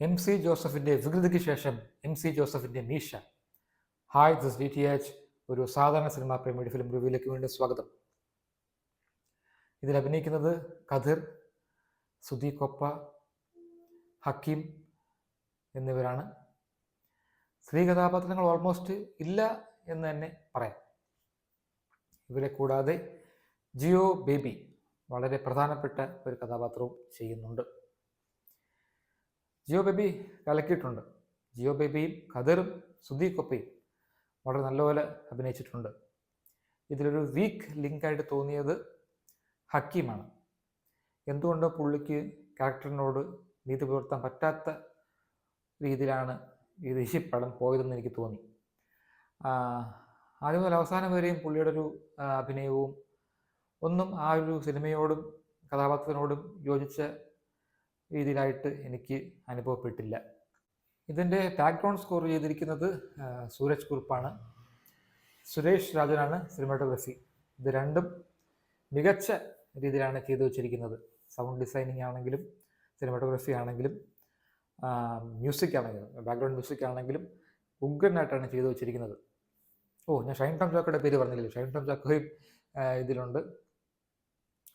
MC ജോസഫിൻ്റെ വികൃതിക്ക് ശേഷം MC ജോസഫിൻ്റെ മീശ. ഹായ്, ദിസ് DTH, ഒരു സാധാരണ സിനിമാ പ്രേമിയുടെ ഫിലിം റിവ്യൂയിലേക്ക് വീണ്ടും സ്വാഗതം. ഇതിൽ അഭിനയിക്കുന്നത് കഥിർ, സുധി കൊപ്പ, ഹക്കീം എന്നിവരാണ്. സ്ത്രീ കഥാപാത്രങ്ങൾ ഓൾമോസ്റ്റ് ഇല്ല എന്ന് തന്നെ പറയാം. ഇവരെ കൂടാതെ ജിയോ ബേബി വളരെ പ്രധാനപ്പെട്ട ഒരു കഥാപാത്രവും ചെയ്യുന്നുണ്ട്. ജിയോ ബേബി കലക്കിയിട്ടുണ്ട്. ജിയോ ബേബിയും ഖദറും സുധി കൊപ്പയും വളരെ നല്ലപോലെ അഭിനയിച്ചിട്ടുണ്ട്. ഇതിലൊരു വീക്ക് ലിങ്കായിട്ട് തോന്നിയത് ഹക്കീമാണ്. എന്തുകൊണ്ടോ പുള്ളിക്ക് ക്യാരക്ടറിനോട് നീതി പുലർത്താൻ പറ്റാത്ത രീതിയിലാണ് ഈ പടം പോയതെന്ന് എനിക്ക് തോന്നി. ആദ്യം മുതൽ അവസാനം വരെയും പുള്ളിയുടെ ഒരു അഭിനയവും ഒന്നും ആ ഒരു സിനിമയോടും കഥാപാത്രത്തിനോടും യോജിച്ച രീതിയിലായിട്ട് എനിക്ക് അനുഭവപ്പെട്ടില്ല. ഇതിൻ്റെ ബാക്ക്ഗ്രൗണ്ട് സ്കോർ ചെയ്തിരിക്കുന്നത് സൂരജ് കുറുപ്പാണ്. സുരേഷ് രാജനാണ് സിനിമാറ്റോഗ്രഫി. ഇത് രണ്ടും മികച്ച രീതിയിലാണ് ചെയ്തു വച്ചിരിക്കുന്നത്. സൗണ്ട് ഡിസൈനിങ് ആണെങ്കിലും സിനിമാറ്റോഗ്രഫി ആണെങ്കിലും മ്യൂസിക് ആണെങ്കിലും ബാക്ക്ഗ്രൗണ്ട് മ്യൂസിക് ആണെങ്കിലും ഉഗ്രനായിട്ടാണ് ചെയ്തു വച്ചിരിക്കുന്നത്. ഞാൻ ഷൈൻ ടോം ചാക്കോയുടെ പേര് പറഞ്ഞില്ലേ. ഷൈൻ ടോം ചാക്കോയും ഇതിലുണ്ട്.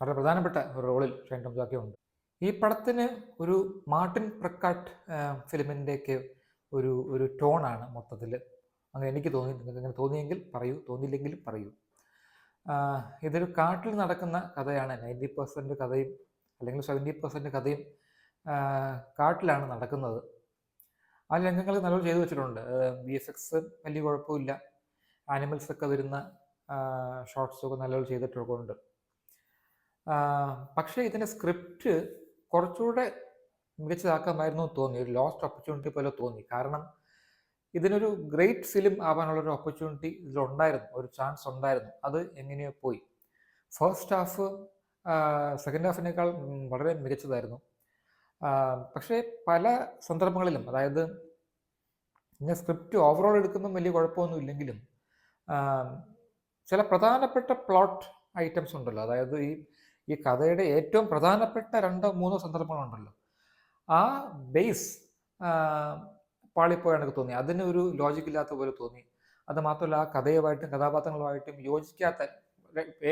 വളരെ പ്രധാനപ്പെട്ട ഒരു റോളിൽ ഷൈൻ ടോം ചാക്കോയുണ്ട്. ഈ പടത്തിന് ഒരു മാർട്ടിൻ പ്രക്കാട്ട് ഫിലിമിൻ്റെയൊക്കെ ഒരു ടോണാണ് മൊത്തത്തിൽ. അങ്ങനെ എനിക്ക് തോന്നി. നിങ്ങൾക്ക് അങ്ങനെ തോന്നിയെങ്കിൽ പറയൂ, തോന്നിയില്ലെങ്കിലും പറയൂ. ഇതൊരു കാട്ടിൽ നടക്കുന്ന കഥയാണ്. 90% കഥയും അല്ലെങ്കിൽ 70% കഥയും കാട്ടിലാണ് നടക്കുന്നത്. ആ രംഗങ്ങൾ നല്ലോണം ചെയ്തു വെച്ചിട്ടുണ്ട്. VFX വലിയ കുഴപ്പമില്ല. ആനിമൽസൊക്കെ വരുന്ന ഷോർട്സൊക്കെ നല്ലോണം ചെയ്തിട്ടുണ്ട്. പക്ഷേ ഇതിൻ്റെ സ്ക്രിപ്റ്റ് കുറച്ചുകൂടെ മികച്ചതാക്കാമായിരുന്നു തോന്നി. ഒരു ലോസ്റ്റ് ഓപ്പർച്യൂണിറ്റി പോലെ തോന്നി. കാരണം ഇതിനൊരു ഗ്രേറ്റ് ഫിലിം ആവാനുള്ളൊരു ഓപ്പർച്യൂണിറ്റി ഇതിലുണ്ടായിരുന്നു, ഒരു ചാൻസ് ഉണ്ടായിരുന്നു. അത് എങ്ങനെയോ പോയി. ഫസ്റ്റ് ഹാഫ് സെക്കൻഡ് ഹാഫിനേക്കാൾ വളരെ മികച്ചതായിരുന്നു. പക്ഷേ പല സന്ദർഭങ്ങളിലും, അതായത് ഇങ്ങനെ സ്ക്രിപ്റ്റ് ഓവറോൾ എടുക്കുമ്പം വലിയ കുഴപ്പമൊന്നും ഇല്ലെങ്കിലും ചില പ്രധാനപ്പെട്ട പ്ലോട്ട് ഐറ്റംസ് ഉണ്ടല്ലോ, അതായത് ഈ കഥയുടെ ഏറ്റവും പ്രധാനപ്പെട്ട 2-3 സന്ദർഭങ്ങളുണ്ടല്ലോ, ആ ബേസ് പാളിപ്പോയാണ് എനിക്ക് തോന്നി. അതിനൊരു ലോജിക്കില്ലാത്ത പോലെ തോന്നി. അത് മാത്രമല്ല, ആ കഥയുമായിട്ടും കഥാപാത്രങ്ങളുമായിട്ടും യോജിക്കാത്ത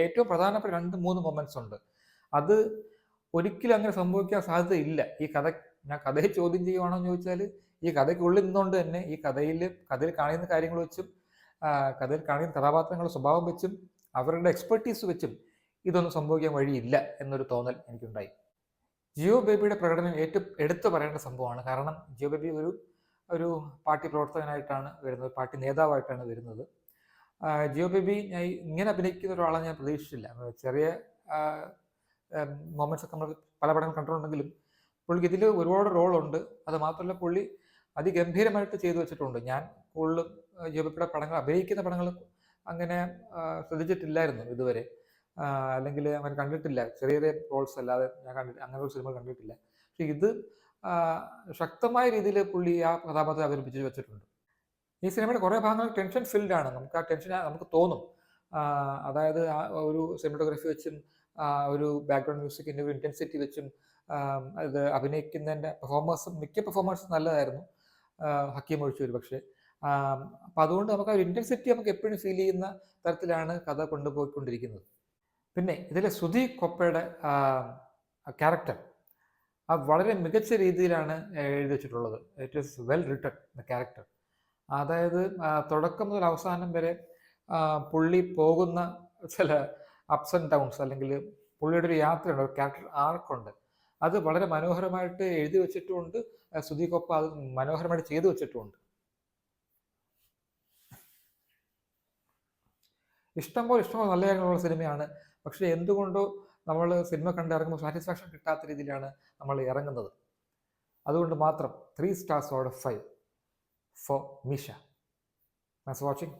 ഏറ്റവും പ്രധാനപ്പെട്ട 2-3 മൊമെന്റ്സ് ഉണ്ട്. അത് ഒരിക്കലും അങ്ങനെ സംഭവിക്കാൻ സാധ്യതയില്ല. ഞാൻ കഥയെ ചോദ്യം ചെയ്യുവാണോ എന്ന് ചോദിച്ചാൽ, ഈ കഥയ്ക്കുള്ളിൽ നിന്നുകൊണ്ട് തന്നെ ഈ കഥയിൽ കാണുന്ന കാര്യങ്ങൾ വെച്ചും കഥയിൽ കാണുന്ന കഥാപാത്രങ്ങളുടെ സ്വഭാവം വെച്ചും അവരുടെ എക്സ്പെർട്ടീസ് വെച്ചും ഇതൊന്നും സംഭവിക്കാൻ വഴിയില്ല എന്നൊരു തോന്നൽ എനിക്കുണ്ടായി. ജിയോ ബേബിയുടെ പ്രകടനം ഏറ്റവും എടുത്തു പറയേണ്ട സംഭവമാണ്. കാരണം ജിയോ ബേബി ഒരു പാർട്ടി പ്രവർത്തകനായിട്ടാണ് വരുന്നത്, പാർട്ടി നേതാവായിട്ടാണ് വരുന്നത്. ജിയോ ബേബി ഇങ്ങനെ അഭിനയിക്കുന്ന ഒരാളെ ഞാൻ പ്രതീക്ഷിച്ചില്ല. ചെറിയ മൊമെന്റ്സ് ഒക്കെ നമ്മൾ പല പടങ്ങൾ കണ്ടിട്ടുണ്ടെങ്കിലും പുള്ളിക്ക് ഇതിൽ ഒരുപാട് റോളുണ്ട്. അത് മാത്രമല്ല, പുള്ളി അതിഗംഭീരമായിട്ട് ചെയ്തു വെച്ചിട്ടുണ്ട്. ഞാൻ കൂടുതലും ജിയോ ബേബിയുടെ പടങ്ങൾ, അഭിനയിക്കുന്ന പടങ്ങൾ അങ്ങനെ ശ്രദ്ധിച്ചിട്ടില്ലായിരുന്നു ഇതുവരെ. അല്ലെങ്കിൽ അവൻ കണ്ടിട്ടില്ല. ചെറിയ ചെറിയ റോൾസ് അല്ലാതെ ഞാൻ അങ്ങനെ ഒരു സിനിമ കണ്ടിട്ടില്ല. പക്ഷെ ഇത് ശക്തമായ രീതിയിൽ പുള്ളി ആ കഥാപാത്രം അവതരിപ്പിച്ച് വെച്ചിട്ടുണ്ട്. ഈ സിനിമയുടെ കുറേ ഭാഗങ്ങൾ ടെൻഷൻ ഫിൽഡ് ആണ്. നമുക്ക് ആ ടെൻഷൻ നമുക്ക് തോന്നും. അതായത് ഒരു സിനിമറ്റോഗ്രഫി വെച്ചും ഒരു ബാക്ക്ഗ്രൗണ്ട് മ്യൂസിക്കിൻ്റെ ഒരു ഇൻറ്റൻസിറ്റി വെച്ചും ഇത് അഭിനയിക്കുന്നതിൻ്റെ മിക്ക പെർഫോമൻസും നല്ലതായിരുന്നു, ഹക്കീം ഒഴിച്ചു ഒരു പക്ഷേ. അപ്പം അതുകൊണ്ട് നമുക്ക് ആ ഒരു ഇൻറ്റൻസിറ്റി നമുക്ക് എപ്പോഴും ഫീൽ ചെയ്യുന്ന തരത്തിലാണ് കഥ കൊണ്ടുപോയിക്കൊണ്ടിരിക്കുന്നത്. പിന്നെ ഇതിലെ സുധി കൊപ്പയുടെ ക്യാരക്ടർ വളരെ മികച്ച രീതിയിലാണ് എഴുതി വെച്ചിട്ടുള്ളത്. It is well written the character. അതായത് തുടക്കം മുതൽ അവസാനം വരെ പുള്ളി പോകുന്ന ചില അപ്സ് ആൻഡ് ഡൗൺസ്, അല്ലെങ്കിൽ പുള്ളിയുടെ ഒരു യാത്രയുണ്ട്, ഒരു ക്യാരക്ടർ ആർക്കുണ്ട്. അത് വളരെ മനോഹരമായിട്ട് എഴുതി വെച്ചിട്ടുമുണ്ട്. സുധി കൊപ്പ അത് മനോഹരമായിട്ട് ചെയ്തു വെച്ചിട്ടുമുണ്ട്. ഇഷ്ടംപോലെ നല്ല കാര്യങ്ങളുള്ള സിനിമയാണ്. പക്ഷേ എന്തുകൊണ്ടോ നമ്മൾ സിനിമ കണ്ടിറങ്ങുമ്പോൾ സാറ്റിസ്ഫാക്ഷൻ കിട്ടാത്ത രീതിയിലാണ് നമ്മൾ ഇറങ്ങുന്നത്. അതുകൊണ്ട് മാത്രം 3 stars out of 5 for Misha. Thanks for watching.